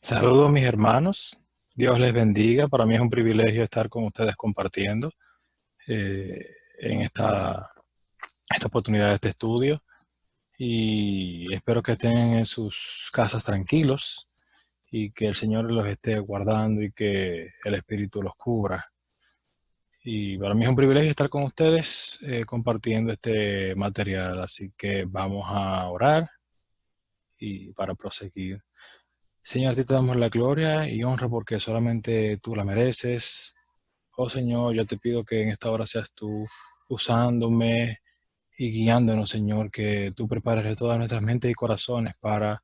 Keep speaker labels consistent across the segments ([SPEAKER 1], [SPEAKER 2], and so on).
[SPEAKER 1] Saludos mis hermanos, Dios les bendiga. Para mí es un privilegio estar con ustedes compartiendo eh, en esta oportunidad de este estudio y espero que estén en sus casas tranquilos y que el Señor los esté guardando y que el Espíritu los cubra. Y para mí es un privilegio estar con ustedes compartiendo este material, así que vamos a orar y para proseguir. Señor, a ti te damos la gloria y honra porque solamente tú la mereces. Oh Señor, yo te pido que en esta hora seas tú usándome y guiándonos, Señor, que tú prepares todas nuestras mentes y corazones para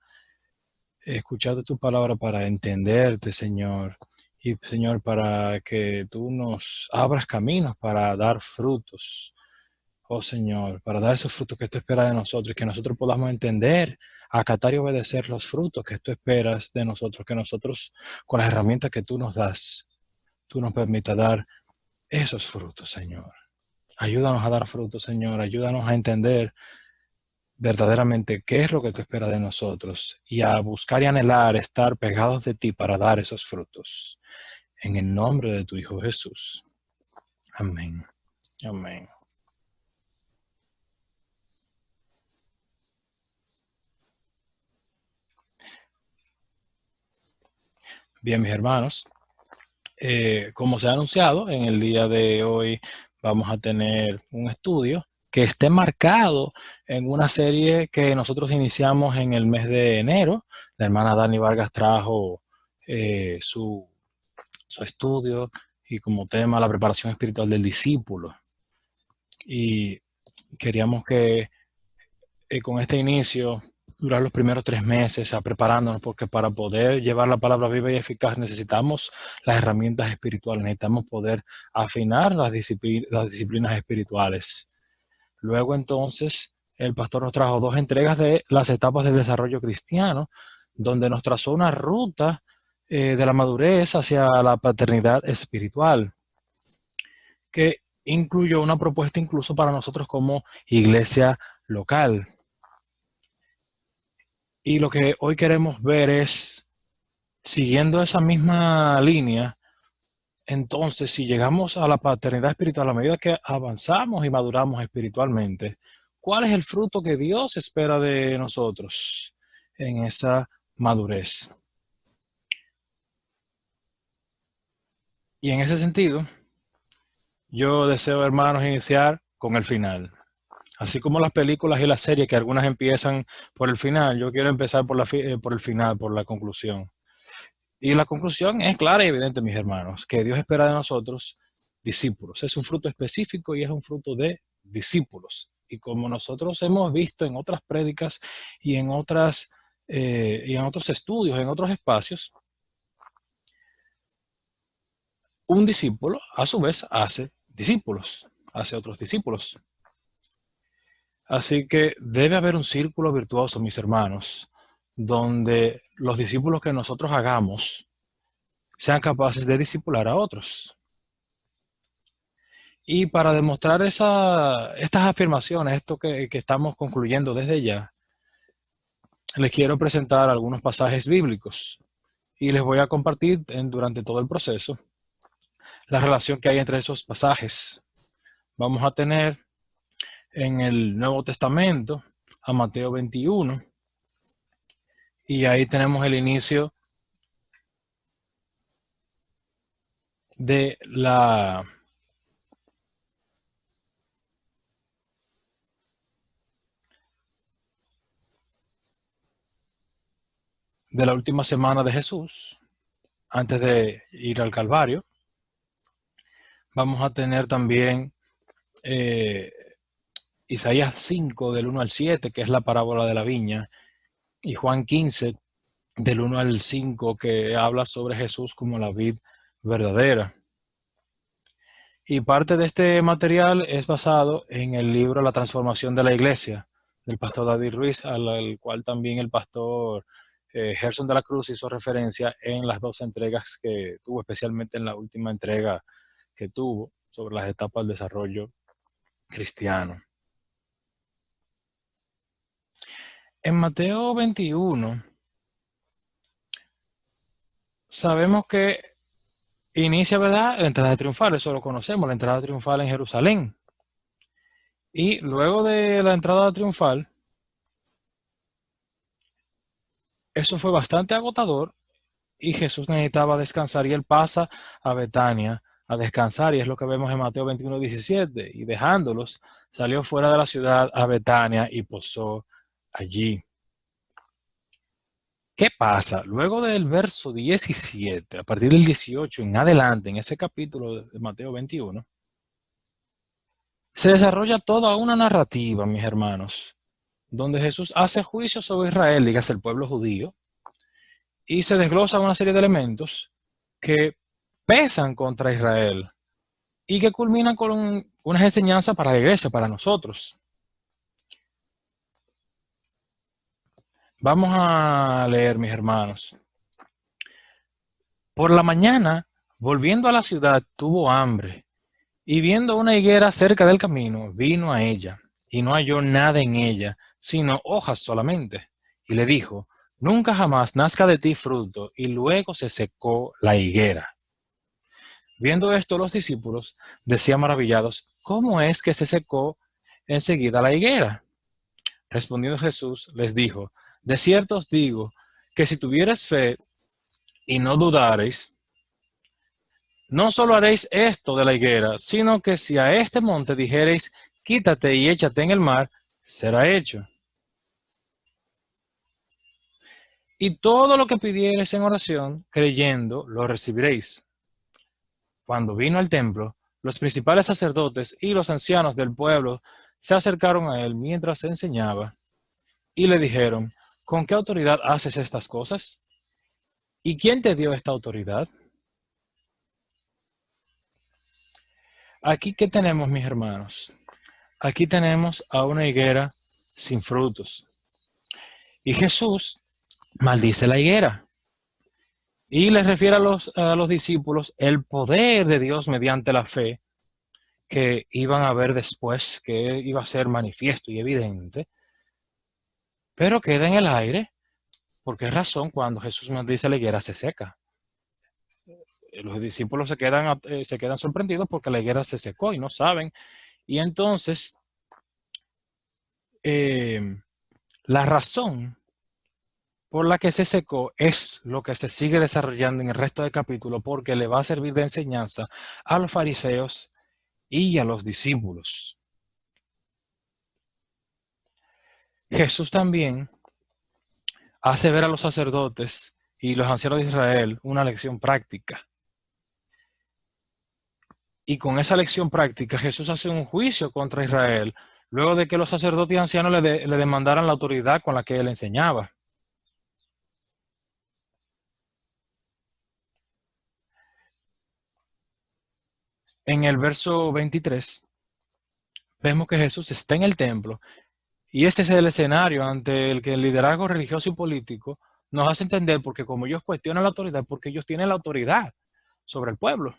[SPEAKER 1] escuchar de tu palabra, para entenderte, Señor. Y Señor, para que tú nos abras caminos para dar frutos. Oh Señor, para dar esos frutos que tú esperas de nosotros y que nosotros podamos entender, acatar y obedecer los frutos que tú esperas de nosotros, que nosotros con las herramientas que tú nos das, tú nos permitas dar esos frutos, Señor. Ayúdanos a dar frutos, Señor. Ayúdanos a entender verdaderamente qué es lo que tú esperas de nosotros y a buscar y anhelar estar pegados de ti para dar esos frutos. En el nombre de tu Hijo Jesús. Amén. Amén. Bien, mis hermanos. Como se ha anunciado, en el día de hoy vamos a tener un estudio que esté marcado en una serie que nosotros iniciamos en el mes de enero. La hermana Dani Vargas trajo su estudio y como tema la preparación espiritual del discípulo. Y queríamos que con este inicio durar los primeros 3 meses a preparándonos, porque para poder llevar la palabra viva y eficaz necesitamos las herramientas espirituales, necesitamos poder afinar las disciplinas espirituales. Luego entonces el pastor nos trajo 2 entregas de las etapas del desarrollo cristiano, donde nos trazó una ruta de la madurez hacia la paternidad espiritual, que incluyó una propuesta incluso para nosotros como iglesia local. Y lo que hoy queremos ver es, siguiendo esa misma línea, entonces si llegamos a la paternidad espiritual a medida que avanzamos y maduramos espiritualmente, ¿cuál es el fruto que Dios espera de nosotros en esa madurez? Y en ese sentido, yo deseo, hermanos, iniciar con el final. Así como las películas y las series, que algunas empiezan por el final, yo quiero empezar por el final, por la conclusión. Y la conclusión es clara y evidente, mis hermanos, que Dios espera de nosotros discípulos. Es un fruto específico y es un fruto de discípulos. Y como nosotros hemos visto en otras prédicas y y en otros estudios, en otros espacios, un discípulo a su vez hace discípulos, hace otros discípulos. Así que debe haber un círculo virtuoso, mis hermanos, donde los discípulos que nosotros hagamos sean capaces de discipular a otros. Y para demostrar estas afirmaciones, esto que estamos concluyendo desde ya, les quiero presentar algunos pasajes bíblicos y les voy a compartir durante todo el proceso la relación que hay entre esos pasajes. Vamos a tener en el Nuevo Testamento a Mateo 21 y ahí tenemos el inicio de la última semana de Jesús, antes de ir al Calvario. Vamos a tener también eh, Isaías 5 del 1 al 7, que es la parábola de la viña, y Juan 15 del 1 al 5, que habla sobre Jesús como la vid verdadera. Y parte de este material es basado en el libro La transformación de la iglesia, del pastor David Ruiz, al cual también el pastor Gerson de la Cruz hizo referencia en las 2 entregas que tuvo, especialmente en la última entrega que tuvo sobre las etapas del desarrollo cristiano. En Mateo 21 sabemos que inicia, ¿verdad?, la entrada triunfal, eso lo conocemos, la entrada triunfal en Jerusalén. Y luego de la entrada triunfal, eso fue bastante agotador y Jesús necesitaba descansar y él pasa a Betania a descansar y es lo que vemos en Mateo 21:17 y dejándolos salió fuera de la ciudad a Betania y posó allí. ¿Qué pasa? Luego del verso 17, a partir del 18 en adelante, en ese capítulo de Mateo 21, se desarrolla toda una narrativa, mis hermanos, donde Jesús hace juicio sobre Israel, dígase el pueblo judío, y se desglosa una serie de elementos que pesan contra Israel y que culminan con unas enseñanzas para la iglesia, para nosotros. Vamos a leer, mis hermanos. Por la mañana, volviendo a la ciudad, tuvo hambre, y viendo una higuera cerca del camino, vino a ella, y no halló nada en ella, sino hojas solamente. Y le dijo, nunca jamás nazca de ti fruto, y luego se secó la higuera. Viendo esto, los discípulos decían maravillados, ¿cómo es que se secó enseguida la higuera? Respondiendo Jesús, les dijo, de cierto os digo, que si tuvierais fe y no dudareis, no solo haréis esto de la higuera, sino que si a este monte dijereis, quítate y échate en el mar, será hecho. Y todo lo que pidiereis en oración, creyendo, lo recibiréis. Cuando vino al templo, los principales sacerdotes y los ancianos del pueblo se acercaron a él mientras enseñaba y le dijeron, ¿con qué autoridad haces estas cosas? ¿Y quién te dio esta autoridad? Aquí, ¿qué tenemos, mis hermanos? Aquí tenemos a una higuera sin frutos. Y Jesús maldice la higuera. Y les refiere a los discípulos el poder de Dios mediante la fe que iban a ver después, que iba a ser manifiesto y evidente, pero queda en el aire. ¿Por qué razón cuando Jesús maldice la higuera se seca? Los discípulos se quedan sorprendidos porque la higuera se secó y no saben. Y entonces, la razón por la que se secó es lo que se sigue desarrollando en el resto del capítulo porque le va a servir de enseñanza a los fariseos y a los discípulos. Jesús también hace ver a los sacerdotes y los ancianos de Israel una lección práctica. Y con esa lección práctica Jesús hace un juicio contra Israel luego de que los sacerdotes y ancianos le demandaran la autoridad con la que él enseñaba. En el verso 23 vemos que Jesús está en el templo y ese es el escenario ante el que el liderazgo religioso y político nos hace entender porque como ellos cuestionan la autoridad, porque ellos tienen la autoridad sobre el pueblo.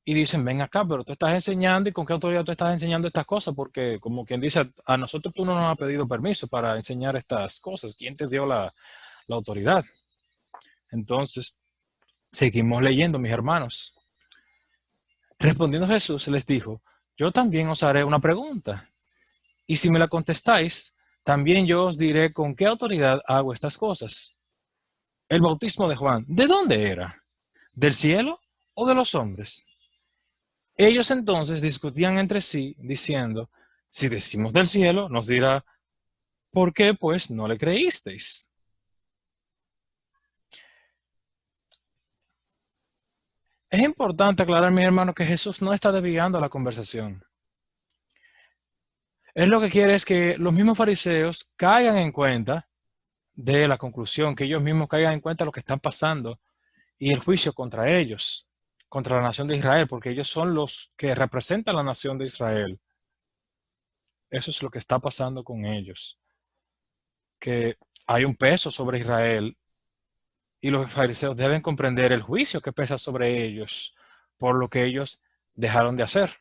[SPEAKER 1] Y dicen, ven acá, pero tú estás enseñando y con qué autoridad tú estás enseñando estas cosas, porque como quien dice, a nosotros tú no nos has pedido permiso para enseñar estas cosas. ¿Quién te dio la autoridad? Entonces, seguimos leyendo, mis hermanos. Respondiendo Jesús les dijo, yo también os haré una pregunta. Y si me la contestáis, también yo os diré con qué autoridad hago estas cosas. El bautismo de Juan, ¿de dónde era? ¿Del cielo o de los hombres? Ellos entonces discutían entre sí, diciendo, si decimos del cielo, nos dirá, ¿por qué pues no le creísteis? Es importante aclarar, mis hermanos, que Jesús no está desviando la conversación. Él lo que quiere es que los mismos fariseos caigan en cuenta de la conclusión, que ellos mismos caigan en cuenta de lo que están pasando y el juicio contra ellos, contra la nación de Israel, porque ellos son los que representan la nación de Israel. Eso es lo que está pasando con ellos, que hay un peso sobre Israel y los fariseos deben comprender el juicio que pesa sobre ellos por lo que ellos dejaron de hacer.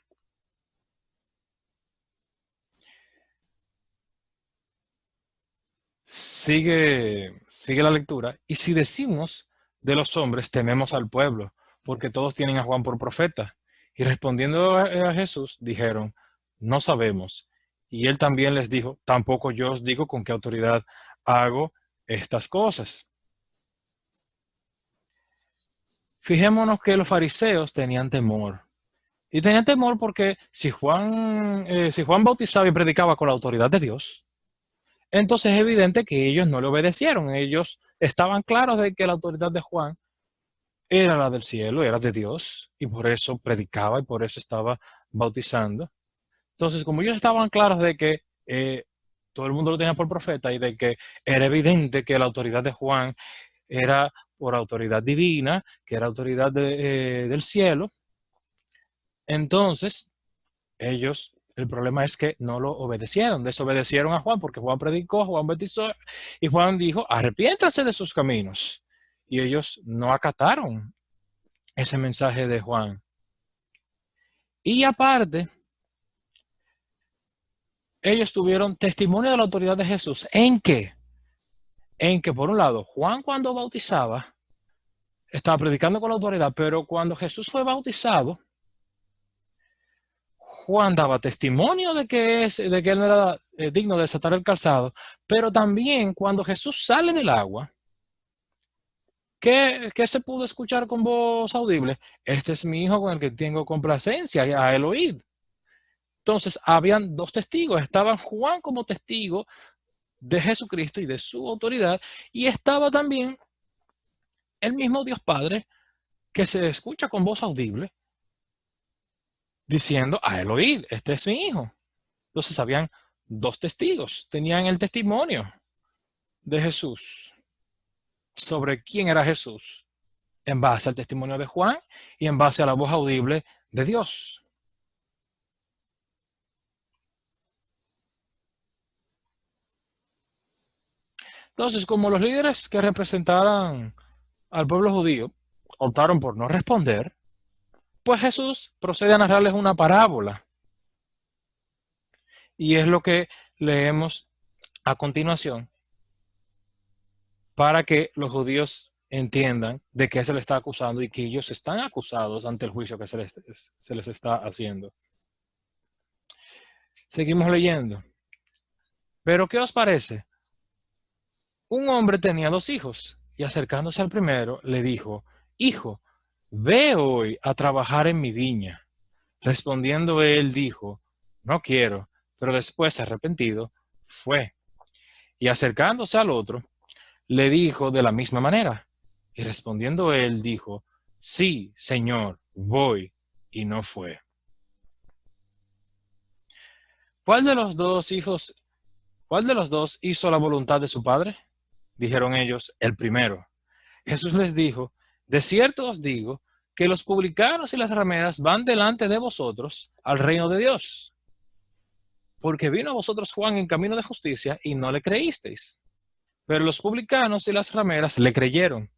[SPEAKER 1] Sigue la lectura. Y si decimos de los hombres tememos al pueblo, porque todos tienen a Juan por profeta. Y respondiendo a Jesús, dijeron, no sabemos. Y él también les dijo, tampoco yo os digo con qué autoridad hago estas cosas. Fijémonos que los fariseos tenían temor. Y tenían temor porque si Juan bautizaba y predicaba con la autoridad de Dios, entonces es evidente que ellos no le obedecieron. Ellos estaban claros de que la autoridad de Juan era la del cielo, era de Dios, y por eso predicaba y por eso estaba bautizando. Entonces, como ellos estaban claros de que todo el mundo lo tenía por profeta y de que era evidente que la autoridad de Juan era por autoridad divina, que era autoridad del cielo, entonces el problema es que no lo obedecieron, desobedecieron a Juan porque Juan predicó, Juan bautizó y Juan dijo, arrepiéntanse de sus caminos. Y ellos no acataron ese mensaje de Juan. Y aparte, ellos tuvieron testimonio de la autoridad de Jesús. ¿En qué? En que, por un lado, Juan cuando bautizaba, estaba predicando con la autoridad, pero cuando Jesús fue bautizado, Juan daba testimonio de que él no era digno de desatar el calzado, pero también cuando Jesús sale del agua, ¿qué se pudo escuchar con voz audible? Este es mi hijo con el que tengo complacencia, a él oíd. Entonces, habían dos testigos. Estaban Juan como testigo de Jesucristo y de su autoridad, y estaba también el mismo Dios Padre que se escucha con voz audible diciendo, a él oíd, este es mi hijo. Entonces, habían dos testigos, tenían el testimonio de Jesús sobre quién era Jesús, en base al testimonio de Juan y en base a la voz audible de Dios. Entonces, como los líderes que representaran al pueblo judío optaron por no responder, pues Jesús procede a narrarles una parábola. Y es lo que leemos a continuación para que los judíos entiendan de qué se les está acusando y que ellos están acusados ante el juicio que se les está haciendo. Seguimos leyendo. ¿Pero qué os parece? Un hombre tenía 2 hijos y acercándose al primero le dijo, hijo, ve hoy a trabajar en mi viña. Respondiendo él dijo, no quiero, pero después arrepentido fue. Y acercándose al otro, le dijo de la misma manera. Y respondiendo él dijo, sí, Señor, voy, y no fue. ¿Cuál de los dos hizo la voluntad de su padre? Dijeron ellos, el primero. Jesús les dijo, de cierto os digo, que los publicanos y las rameras van delante de vosotros al reino de Dios. Porque vino a vosotros Juan en camino de justicia y no le creísteis. Pero los publicanos y las rameras le creyeron.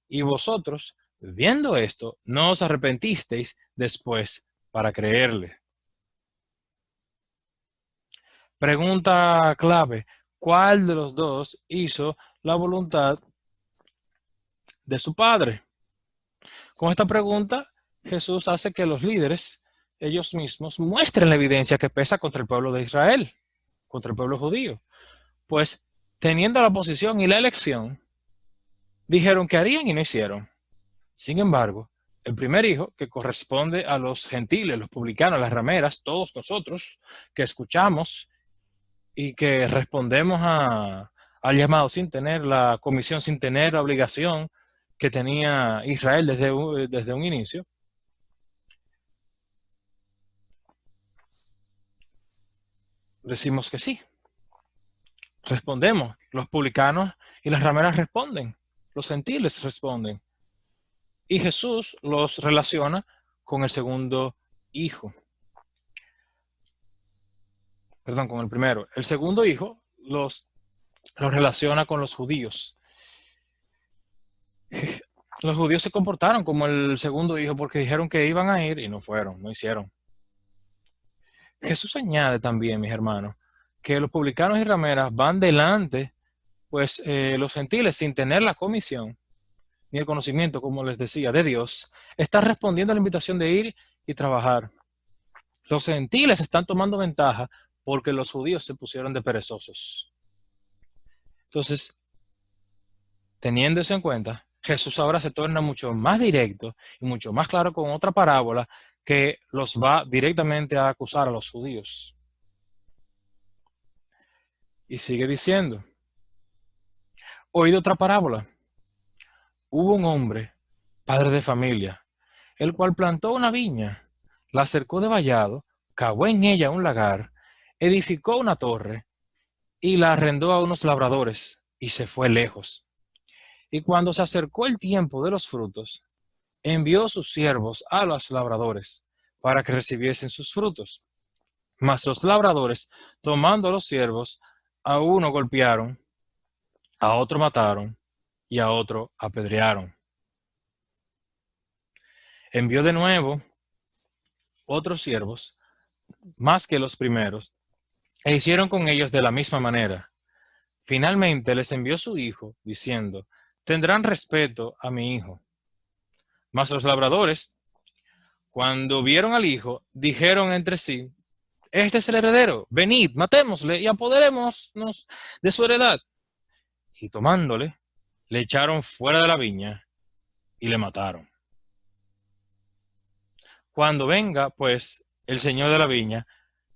[SPEAKER 1] Y vosotros, viendo esto, no os arrepentisteis después para creerle. Pregunta clave. ¿Cuál de los dos hizo la voluntad de su padre? Con esta pregunta, Jesús hace que los líderes, ellos mismos, muestren la evidencia que pesa contra el pueblo de Israel, contra el pueblo judío. Pues, teniendo la posición y la elección, dijeron que harían y no hicieron. Sin embargo, el primer hijo, que corresponde a los gentiles, los publicanos, las rameras, todos nosotros que escuchamos y que respondemos al llamado sin tener la comisión, sin tener la obligación que tenía Israel desde un inicio, decimos que sí. Respondemos. Los publicanos y las rameras responden. Los gentiles responden. Y Jesús los relaciona con el segundo hijo. Perdón, con el primero. El segundo hijo los relaciona con los judíos. Los judíos se comportaron como el segundo hijo porque dijeron que iban a ir y no fueron, no hicieron. Jesús añade también, mis hermanos, que los publicanos y rameras van delante, pues los gentiles sin tener la comisión, ni el conocimiento, como les decía, de Dios, están respondiendo a la invitación de ir y trabajar. Los gentiles están tomando ventaja porque los judíos se pusieron de perezosos. Entonces, teniendo eso en cuenta, Jesús ahora se torna mucho más directo y mucho más claro con otra parábola que los va directamente a acusar a los judíos. Y sigue diciendo, oíd otra parábola. Hubo un hombre, padre de familia, el cual plantó una viña, la cercó de vallado, cavó en ella un lagar, edificó una torre y la arrendó a unos labradores y se fue lejos. Y cuando se acercó el tiempo de los frutos, envió sus siervos a los labradores para que recibiesen sus frutos. Mas los labradores, tomando a los siervos, a uno golpearon, a otro mataron y a otro apedrearon. Envió de nuevo otros siervos, más que los primeros, e hicieron con ellos de la misma manera. Finalmente les envió su hijo, diciendo, tendrán respeto a mi hijo. Mas los labradores, cuando vieron al hijo, dijeron entre sí, este es el heredero, venid, matémosle y apoderémonos de su heredad. Y tomándole, le echaron fuera de la viña y le mataron. Cuando venga, pues, el señor de la viña,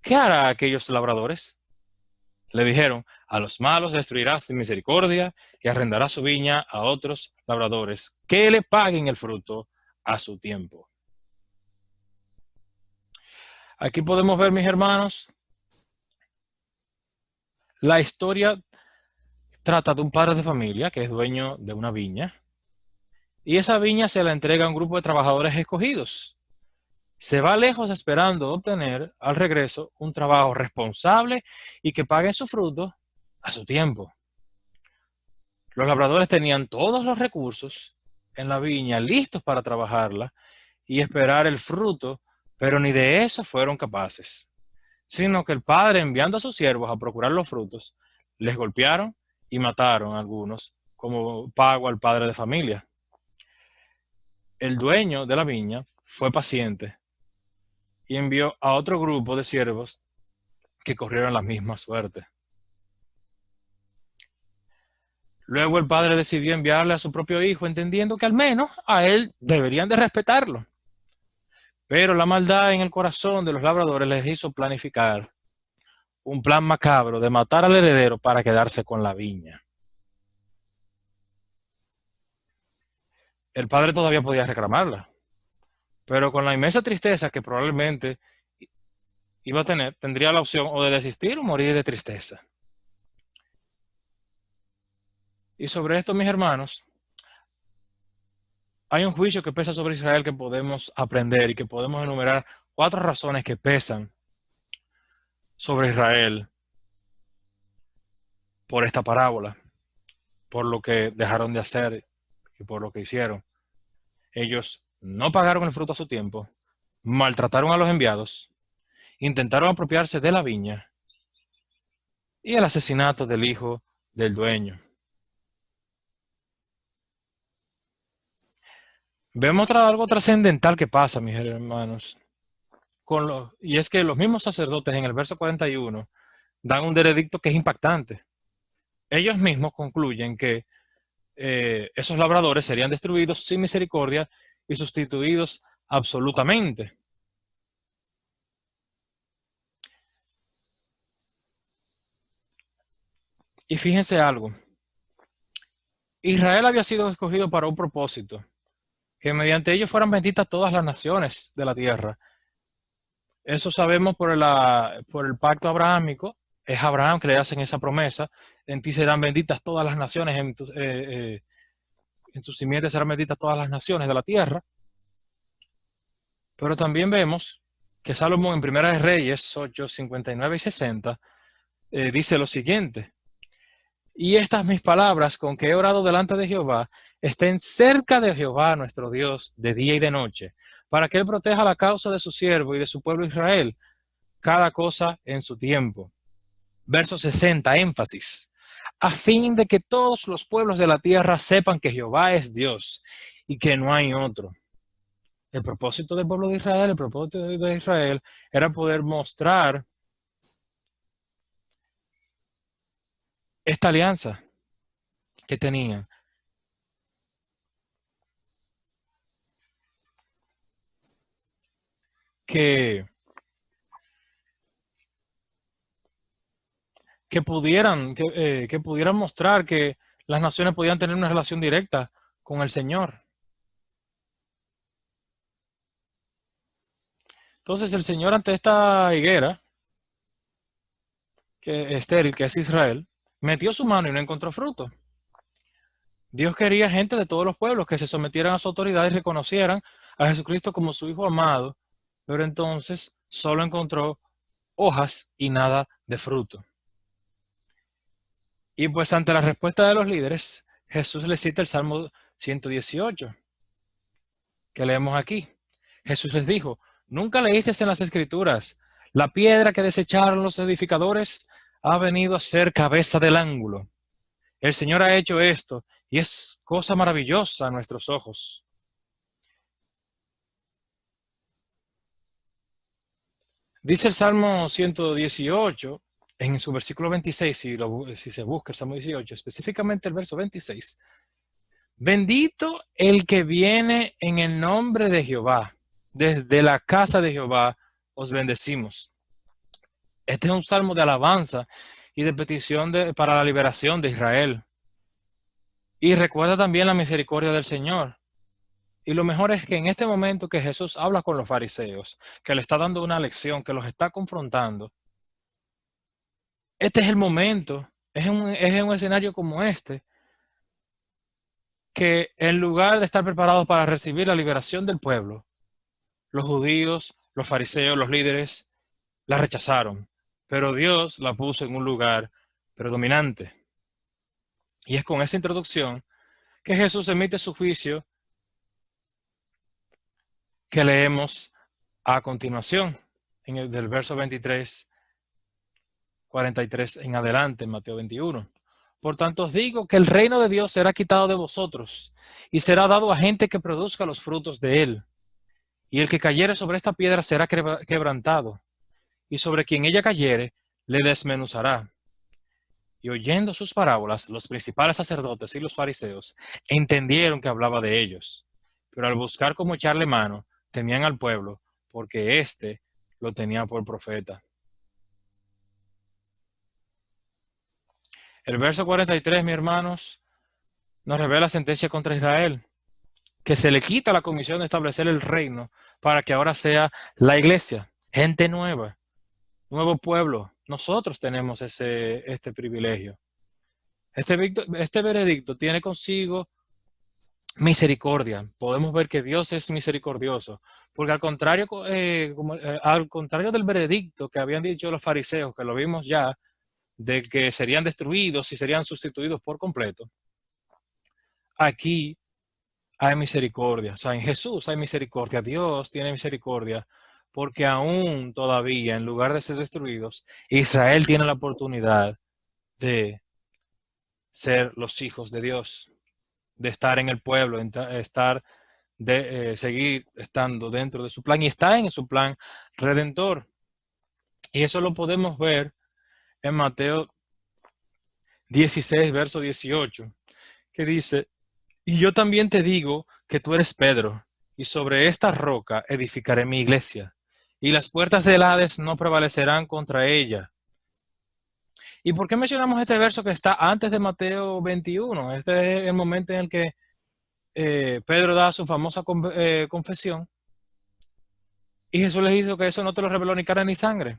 [SPEAKER 1] ¿qué hará a aquellos labradores? Le dijeron, a los malos destruirás sin misericordia y arrendará su viña a otros labradores, que le paguen el fruto a su tiempo. Aquí podemos ver, mis hermanos, la historia trata de un padre de familia que es dueño de una viña y esa viña se la entrega a un grupo de trabajadores escogidos. Se va lejos esperando obtener al regreso un trabajo responsable y que paguen su fruto a su tiempo. Los labradores tenían todos los recursos en la viña listos para trabajarla y esperar el fruto, pero ni de eso fueron capaces, sino que el padre, enviando a sus siervos a procurar los frutos, les golpearon y mataron a algunos como pago al padre de familia. El dueño de la viña fue paciente y envió a otro grupo de siervos que corrieron la misma suerte. Luego el padre decidió enviarle a su propio hijo, entendiendo que al menos a él deberían de respetarlo. Pero la maldad en el corazón de los labradores les hizo planificar un plan macabro de matar al heredero para quedarse con la viña. El padre todavía podía reclamarla, pero con la inmensa tristeza que probablemente iba a tener, tendría la opción o de desistir o morir de tristeza. Y sobre esto, mis hermanos, hay un juicio que pesa sobre Israel que podemos aprender y que podemos enumerar 4 razones que pesan sobre Israel por esta parábola, por lo que dejaron de hacer y por lo que hicieron. Ellos no pagaron el fruto a su tiempo, maltrataron a los enviados, intentaron apropiarse de la viña y el asesinato del hijo del dueño. Vemos algo trascendental que pasa, mis hermanos, y es que los mismos sacerdotes en el verso 41 dan un veredicto que es impactante. Ellos mismos concluyen que esos labradores serían destruidos sin misericordia y sustituidos absolutamente. Y fíjense algo, Israel había sido escogido para un propósito, que mediante ellos fueran benditas todas las naciones de la tierra. Eso sabemos por el pacto abrahámico. Es Abraham que le hacen esa promesa, en ti serán benditas todas las naciones, en tu simiente serán benditas todas las naciones de la tierra. Pero también vemos que Salomón en Primera de Reyes 8, 59 y 60 dice lo siguiente: y estas mis palabras con que he orado delante de Jehová estén cerca de Jehová nuestro Dios de día y de noche, para que Él proteja la causa de su siervo y de su pueblo Israel, cada cosa en su tiempo. Verso 60, énfasis. a fin de que todos los pueblos de la tierra sepan que Jehová es Dios y que no hay otro. El propósito del pueblo de Israel, el propósito de Israel era poder mostrar esta alianza que tenían. Que pudieran mostrar que las naciones podían tener una relación directa con el Señor. Entonces el Señor, ante esta higuera que estéril, que es Israel, metió su mano y no encontró fruto. Dios quería gente de todos los pueblos que se sometieran a su autoridad y reconocieran a Jesucristo como su Hijo amado, pero entonces solo encontró hojas y nada de fruto. Y pues ante la respuesta de los líderes, Jesús le cita el Salmo 118, que leemos aquí. Jesús les dijo: ¿nunca leísteis en las Escrituras, la piedra que desecharon los edificadores ha venido a ser cabeza del ángulo? El Señor ha hecho esto y es cosa maravillosa a nuestros ojos. Dice el Salmo 118, en su versículo 26, si se busca el Salmo 18, específicamente el verso 26. Bendito el que viene en el nombre de Jehová. Desde la casa de Jehová os bendecimos. Este es un salmo de alabanza y de petición para la liberación de Israel. Y recuerda también la misericordia del Señor. Y lo mejor es que en este momento que Jesús habla con los fariseos, que le está dando una lección, que los está confrontando, este es el momento, es un escenario como este, que en lugar de estar preparados para recibir la liberación del pueblo, los judíos, los fariseos, los líderes, la rechazaron. Pero Dios la puso en un lugar predominante. Y es con esa introducción que Jesús emite su juicio que leemos a continuación, del verso 23, 43 en adelante, en Mateo 21. Por tanto os digo que el reino de Dios será quitado de vosotros y será dado a gente que produzca los frutos de él. Y el que cayere sobre esta piedra será quebrantado, y sobre quien ella cayere le desmenuzará. Y oyendo sus parábolas, los principales sacerdotes y los fariseos entendieron que hablaba de ellos, pero al buscar cómo echarle mano, temían al pueblo, porque éste lo tenía por profeta. El verso 43, mis hermanos, nos revela sentencia contra Israel, que se le quita la comisión de establecer el reino para que ahora sea la iglesia, gente nueva, nuevo pueblo. Nosotros tenemos este privilegio. Este veredicto tiene consigo misericordia. Podemos ver que Dios es misericordioso, porque al contrario del veredicto que habían dicho los fariseos, que lo vimos ya, de que serían destruidos y serían sustituidos por completo, aquí hay misericordia. O sea, en Jesús hay misericordia. Dios tiene misericordia, porque aún todavía, en lugar de ser destruidos, Israel tiene la oportunidad de ser los hijos de Dios, de estar en el pueblo, seguir estando dentro de su plan, y está en su plan redentor. Y eso lo podemos ver en Mateo 16, verso 18, que dice: y yo también te digo que tú eres Pedro, y sobre esta roca edificaré mi iglesia, y las puertas del Hades no prevalecerán contra ella. ¿Y por qué mencionamos este verso que está antes de Mateo 21? Este es el momento en el que Pedro da su famosa confesión, y Jesús les dijo que eso no te lo reveló ni carne ni sangre.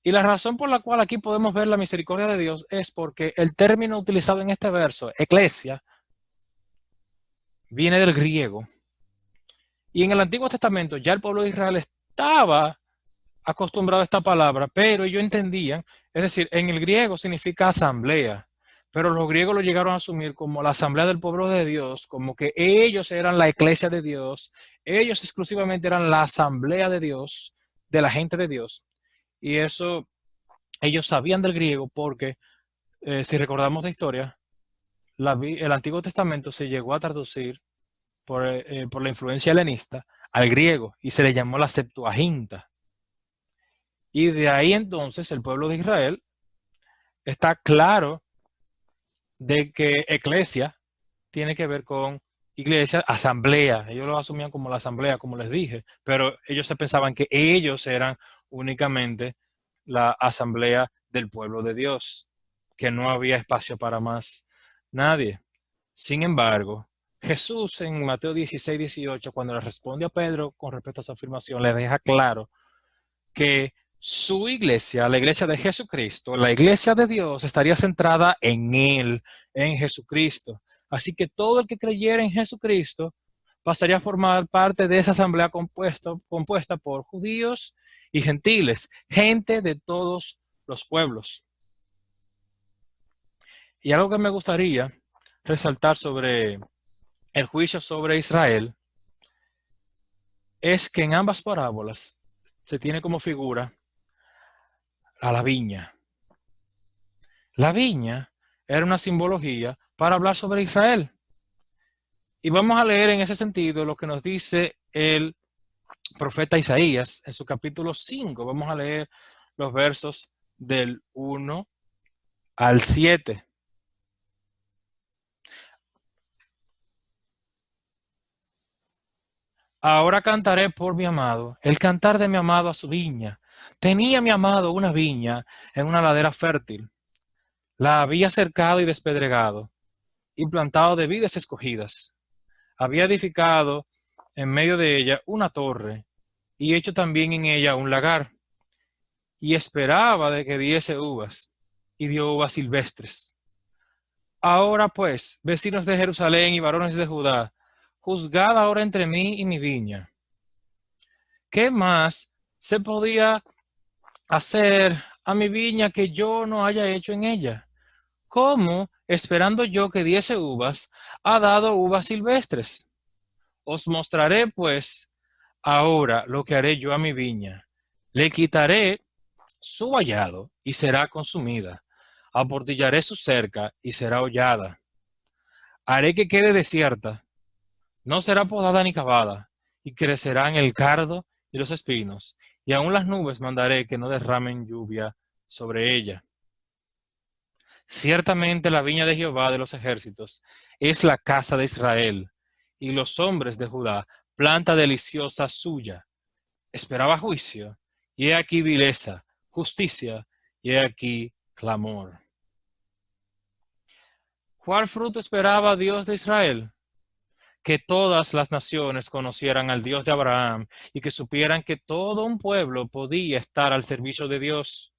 [SPEAKER 1] Y la razón por la cual aquí podemos ver la misericordia de Dios es porque el término utilizado en este verso, eclesia, viene del griego. Y en el Antiguo Testamento ya el pueblo de Israel estaba acostumbrado a esta palabra, pero ellos entendían, es decir, en el griego significa asamblea, pero los griegos lo llegaron a asumir como la asamblea del pueblo de Dios, como que ellos eran la iglesia de Dios, ellos exclusivamente eran la asamblea de Dios, de la gente de Dios. Y eso ellos sabían del griego porque Si recordamos la historia, el Antiguo Testamento se llegó a traducir por la influencia helenista al griego y se le llamó la Septuaginta. Y de ahí entonces el pueblo de Israel está claro de que eclesia tiene que ver con iglesia, asamblea. Ellos lo asumían como la asamblea, como les dije, pero ellos se pensaban que ellos eran únicamente la asamblea del pueblo de Dios, que no había espacio para más nadie. Sin embargo, Jesús en Mateo 16, 18, cuando le responde a Pedro con respecto a esa afirmación, le deja claro que su iglesia, la iglesia de Jesucristo, la iglesia de Dios, estaría centrada en Él, en Jesucristo. Así que todo el que creyera en Jesucristo pasaría a formar parte de esa asamblea compuesta por judíos y gentiles, gente de todos los pueblos. Y algo que me gustaría resaltar sobre el juicio sobre Israel es que en ambas parábolas se tiene como figura a la viña. La viña era una simbología para hablar sobre Israel. Y vamos a leer en ese sentido lo que nos dice el profeta Isaías en su capítulo 5. Vamos a leer los versos del 1 al 7. Ahora cantaré por mi amado, el cantar de mi amado a su viña. Tenía mi amado una viña en una ladera fértil. La había cercado y despedregado, y plantado de vides escogidas. Había edificado en medio de ella una torre, y hecho también en ella un lagar, y esperaba de que diese uvas, y dio uvas silvestres. Ahora pues, vecinos de Jerusalén y varones de Judá, juzgad ahora entre mí y mi viña. ¿Qué más se podía hacer a mi viña que yo no haya hecho en ella? ¿Cómo, esperando yo que diese uvas, ha dado uvas silvestres? Os mostraré, pues, ahora lo que haré yo a mi viña. Le quitaré su vallado y será consumida. Aportillaré su cerca y será hollada. Haré que quede desierta, no será podada ni cavada, y crecerán el cardo y los espinos, y aun las nubes mandaré que no derramen lluvia sobre ella. Ciertamente la viña de Jehová de los ejércitos es la casa de Israel, y los hombres de Judá, planta deliciosa suya. Esperaba juicio, y he aquí vileza, justicia, y he aquí clamor. ¿Cuál fruto esperaba Dios de Israel? Que todas las naciones conocieran al Dios de Abraham y que supieran que todo un pueblo podía estar al servicio de Dios,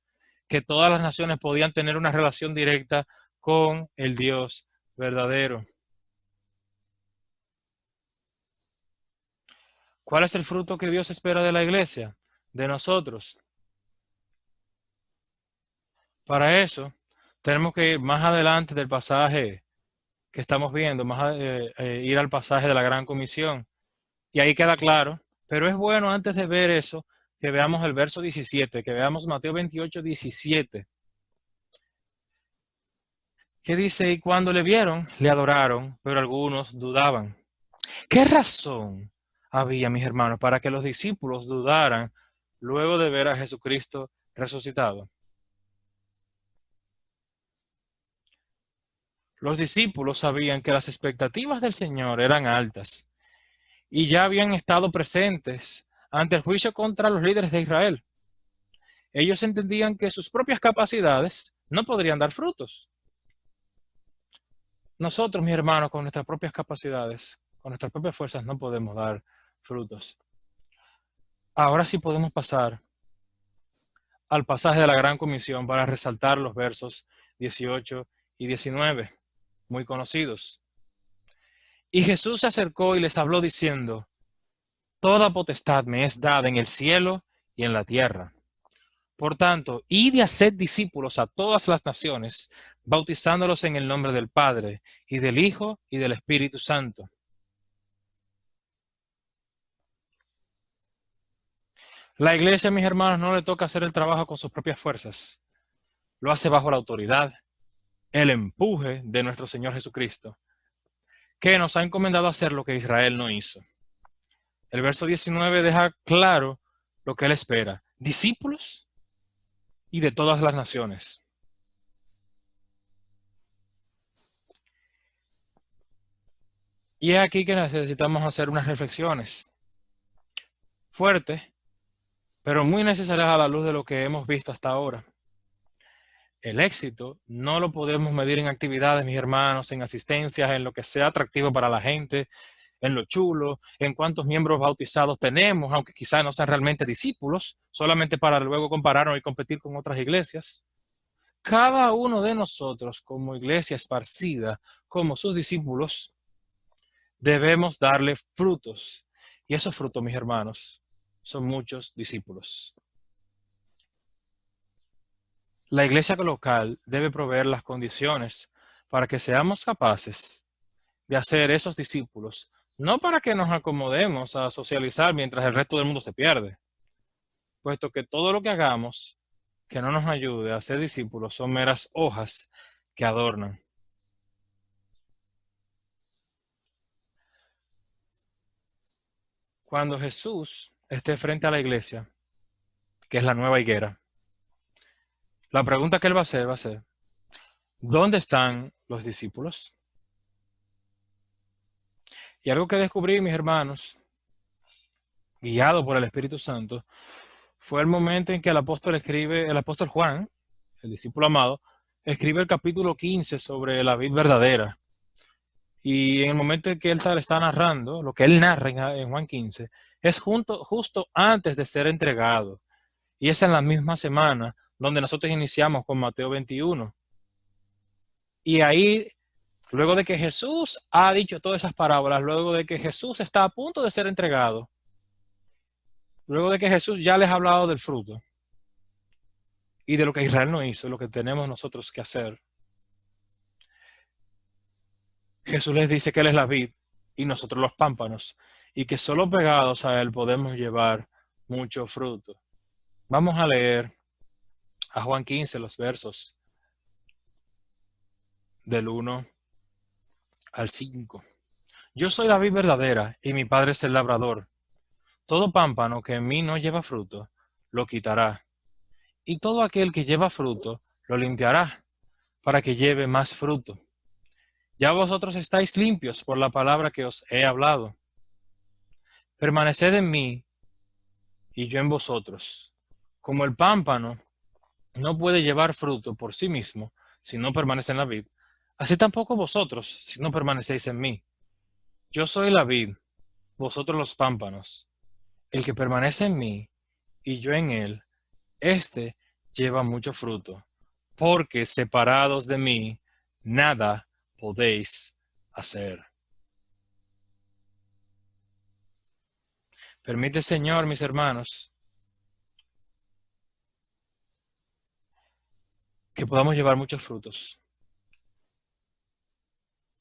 [SPEAKER 1] que todas las naciones podían tener una relación directa con el Dios verdadero. ¿Cuál es el fruto que Dios espera de la iglesia? De nosotros. Para eso, tenemos que ir más adelante del pasaje que estamos viendo, ir al pasaje de la Gran Comisión. Y ahí queda claro, pero es bueno antes de ver eso, que veamos el verso 17, que veamos Mateo 28, 17, que dice, y cuando le vieron, le adoraron, pero algunos dudaban. ¿Qué razón había, mis hermanos, para que los discípulos dudaran luego de ver a Jesucristo resucitado? Los discípulos sabían que las expectativas del Señor eran altas y ya habían estado presentes ante el juicio contra los líderes de Israel. Ellos entendían que sus propias capacidades no podrían dar frutos. Nosotros, mis hermanos, con nuestras propias capacidades, con nuestras propias fuerzas, no podemos dar frutos. Ahora sí podemos pasar al pasaje de la Gran Comisión para resaltar los versos 18 y 19, muy conocidos. Y Jesús se acercó y les habló diciendo, toda potestad me es dada en el cielo y en la tierra. Por tanto, id y haced discípulos a todas las naciones, bautizándolos en el nombre del Padre, y del Hijo, y del Espíritu Santo. La iglesia, mis hermanos, no le toca hacer el trabajo con sus propias fuerzas. Lo hace bajo la autoridad el empuje de nuestro Señor Jesucristo, que nos ha encomendado hacer lo que Israel no hizo. El verso 19 deja claro lo que Él espera: discípulos y de todas las naciones. Y es aquí que necesitamos hacer unas reflexiones fuertes, pero muy necesarias a la luz de lo que hemos visto hasta ahora. El éxito no lo podemos medir en actividades, mis hermanos, en asistencias, en lo que sea atractivo para la gente, en lo chulo, en cuántos miembros bautizados tenemos, aunque quizás no sean realmente discípulos, solamente para luego compararnos y competir con otras iglesias. Cada uno de nosotros, como iglesia esparcida, como sus discípulos, debemos darle frutos. Y esos frutos, mis hermanos, son muchos discípulos. La iglesia local debe proveer las condiciones para que seamos capaces de hacer esos discípulos, no para que nos acomodemos a socializar mientras el resto del mundo se pierde, puesto que todo lo que hagamos que no nos ayude a ser discípulos son meras hojas que adornan. Cuando Jesús esté frente a la iglesia, que es la nueva higuera, la pregunta que él va a ser, ¿dónde están los discípulos? Y algo que descubrí, mis hermanos, guiado por el Espíritu Santo, fue el momento en que el apóstol Juan, el discípulo amado, escribe el capítulo 15 sobre la vid verdadera. Y en el momento en que él está narrando, lo que él narra en Juan 15, es justo antes de ser entregado. Y es en la misma semana donde nosotros iniciamos con Mateo 21. Y ahí, luego de que Jesús ha dicho todas esas parábolas, luego de que Jesús está a punto de ser entregado, luego de que Jesús ya les ha hablado del fruto y de lo que Israel no hizo, lo que tenemos nosotros que hacer, Jesús les dice que Él es la vid y nosotros los pámpanos, y que solo pegados a Él podemos llevar mucho fruto. Vamos a leer a Juan 15 los versos del 1 al 5. Yo soy la vid verdadera y mi Padre es el labrador. Todo pámpano que en mí no lleva fruto, lo quitará. Y todo aquel que lleva fruto, lo limpiará, para que lleve más fruto. Ya vosotros estáis limpios por la palabra que os he hablado. Permaneced en mí y yo en vosotros. Como el pámpano no puede llevar fruto por sí mismo si no permanece en la vid, así tampoco vosotros si no permanecéis en mí. Yo soy la vid, vosotros los pámpanos. El que permanece en mí y yo en él, éste lleva mucho fruto, porque separados de mí, nada podéis hacer. Permite, Señor, mis hermanos, que podamos llevar muchos frutos,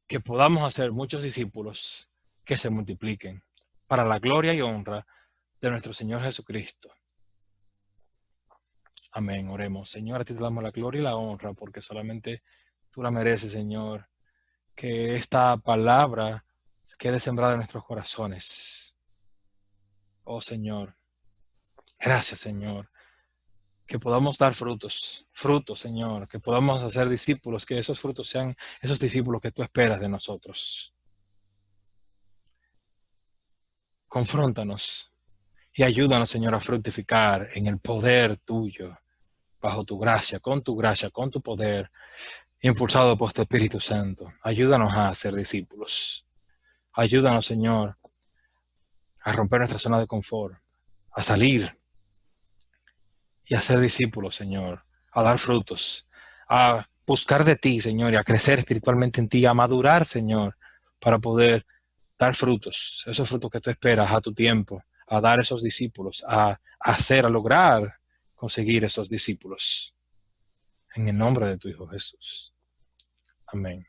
[SPEAKER 1] que podamos hacer muchos discípulos que se multipliquen para la gloria y honra de nuestro Señor Jesucristo. Amén. Oremos. Señor, a ti te damos la gloria y la honra porque solamente tú la mereces, Señor. Que esta palabra quede sembrada en nuestros corazones. Oh, Señor. Gracias, Señor. Que podamos dar frutos, Señor. Que podamos hacer discípulos, que esos frutos sean esos discípulos que tú esperas de nosotros. Confróntanos y ayúdanos, Señor, a fructificar en el poder tuyo, bajo tu gracia, con tu poder, impulsado por tu Espíritu Santo. Ayúdanos a ser discípulos. Ayúdanos, Señor, a romper nuestra zona de confort, a salir y a ser discípulos, Señor, a dar frutos, a buscar de ti, Señor, y a crecer espiritualmente en ti, a madurar, Señor, para poder dar frutos, esos frutos que tú esperas a tu tiempo, a dar esos discípulos, a hacer, a lograr conseguir esos discípulos. En el nombre de tu Hijo Jesús. Amén.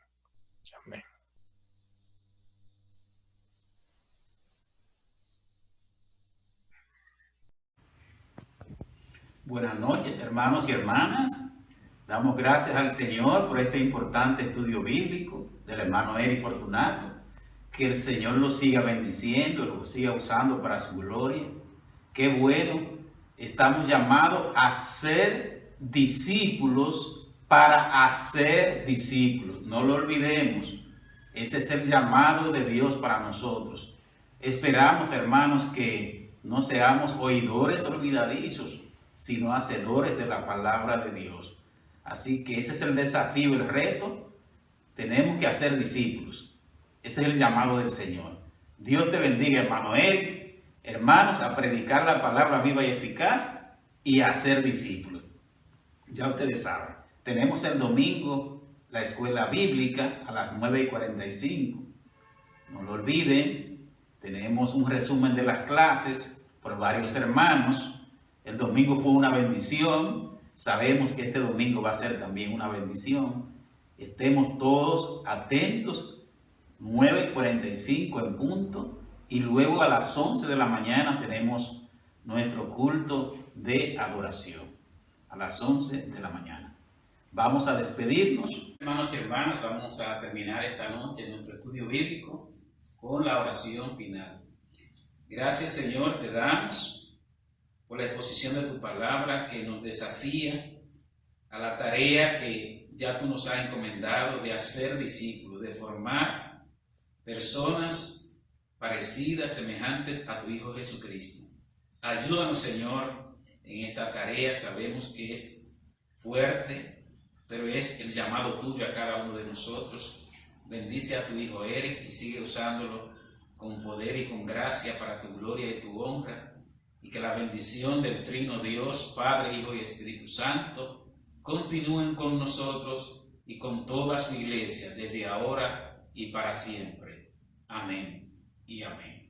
[SPEAKER 1] Amén.
[SPEAKER 2] Buenas noches, hermanos y hermanas. Damos gracias al Señor por este importante estudio bíblico del hermano Eric Fortunato. Que el Señor lo siga bendiciendo, lo siga usando para su gloria. Qué bueno, estamos llamados a ser discípulos para hacer discípulos. No lo olvidemos. Ese es el llamado de Dios para nosotros. Esperamos, hermanos, que no seamos oidores olvidadizos, sino hacedores de la palabra de Dios. Así que ese es el desafío, el reto. Tenemos que hacer discípulos. Ese es el llamado del Señor. Dios te bendiga, hermano Eric. Hermanos, a predicar la palabra viva y eficaz y a ser discípulos. Ya ustedes saben, tenemos el domingo la escuela bíblica a las 9:45. No lo olviden, tenemos un resumen de las clases por varios hermanos. El domingo fue una bendición. Sabemos que este domingo va a ser también una bendición. Estemos todos atentos. 9:45 en punto, y luego a las 11 de la mañana tenemos nuestro culto de adoración, a las 11 de la mañana. Vamos a despedirnos. Hermanos y hermanas, vamos a terminar esta noche nuestro estudio bíblico con la oración final. Gracias, Señor, te damos por la exposición de tu palabra que nos desafía a la tarea que ya tú nos has encomendado de hacer discípulos, de formar personas parecidas, semejantes a tu Hijo Jesucristo. Ayúdanos, Señor, en esta tarea. Sabemos que es fuerte, pero es el llamado tuyo a cada uno de nosotros. Bendice a tu Hijo Eric y sigue usándolo con poder y con gracia para tu gloria y tu honra. Y que la bendición del Trino Dios, Padre, Hijo y Espíritu Santo, continúen con nosotros y con toda su iglesia desde ahora y para siempre. Amén y amén.